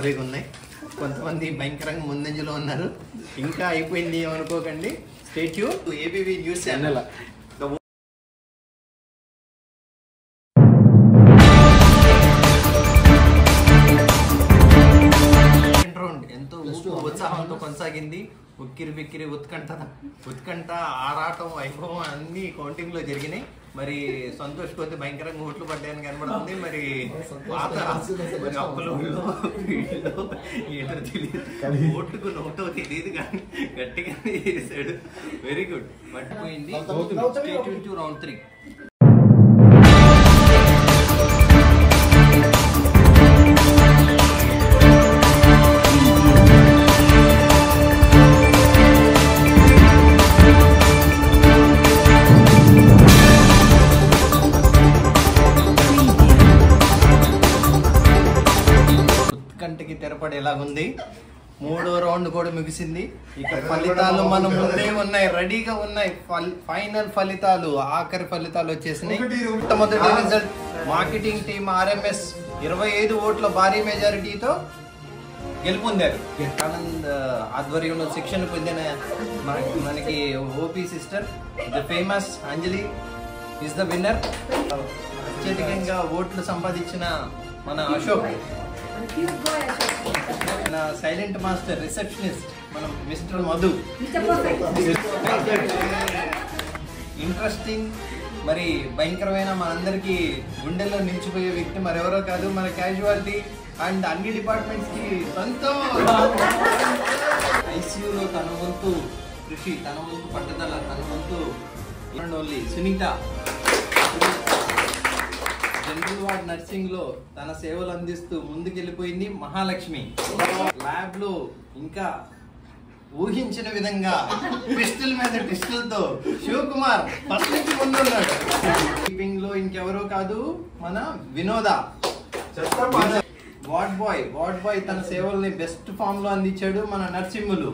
హోరేగా ఉన్నాయి. కొంతమంది భయంకరంగా ముందంజలో ఉన్నారు. ఇంకా అయిపోయింది ఏమనుకోకండి. Stay tune to ABV news channel. ఎంతో ఉత్సాహంతో కొనసాగింది. ఉక్కిరి బిక్కిరి ఉత్కంఠ ఆరాటం వైభవం అన్ని కౌంటింగ్ లో జరిగినాయి. మరి సంతోష్ కొద్ది భయంకరంగా ఓట్లు పడ్డాయని కనబడుతుంది. మరి పాత మరి అప్పులో ఏదో తెలియదు, ఓటుకు నోటో తెలియదు కానీ గట్టిగానే చేశాడు. Very good. పట్టిపోయింది. రౌండ్ 3. కంటికి తెరపడి ఎలాగుంది. 3వ రౌండ్ కూడా ముగిసింది. ఇక ఫలితాలు మన ముందే ఉన్నాయి, రెడీగా ఉన్నాయి. ఫైనల్ ఫలితాలు, ఆఖరి ఫలితాలు వచ్చేసినాయి. మొట్టమొదటి రిజల్ట్ మార్కెటింగ్ టీమ్ ఆర్ఎంఎస్ 25 ఓట్ల భారీ మెజారిటీతో గెలుపొందారు. ఆనంద్ ఆధ్వర్యంలో శిక్షణ పొందిన మనకి OP sister the famous Anjali is the winner. అత్యధికంగా ఓట్లు సంపాదించిన మన అశోక్, మన సైలెంట్ మాస్టర్ రిసెప్షనిస్ట్ మనం మిస్టర్ మధు. ఇంట్రెస్టింగ్ మరి భయంకరమైన మనందరికీ గుండెల్లో నిలిచిపోయే వ్యక్తి మరెవరో కాదు, మన క్యాజువాలిటీ అండ్ అన్ని డిపార్ట్మెంట్స్ కి సొంతం. ఐసీయూలో తన వంతు కృషి, తన వంతు పట్టుదల, తన వంతు only Sunitha. General ward nursing లో తన సేవలు అందిస్తూ ముందుకెళ్ళిపోయింది మహాలక్ష్మి. ల్యాబ్ లో ఇంకా ఊహించిన విధంగా పిస్టల్ మీద పిస్టల్తో శివకుమార్ ఫస్ట్ నుంచి ముందున్నాడు. కీపింగ్ లో ఇంకెవరో కాదు మన వినోద. వార్డ్ బాయ్ తన సేవల్ని బెస్ట్ ఫామ్ లో అందించాడు మన నర్సింహులు.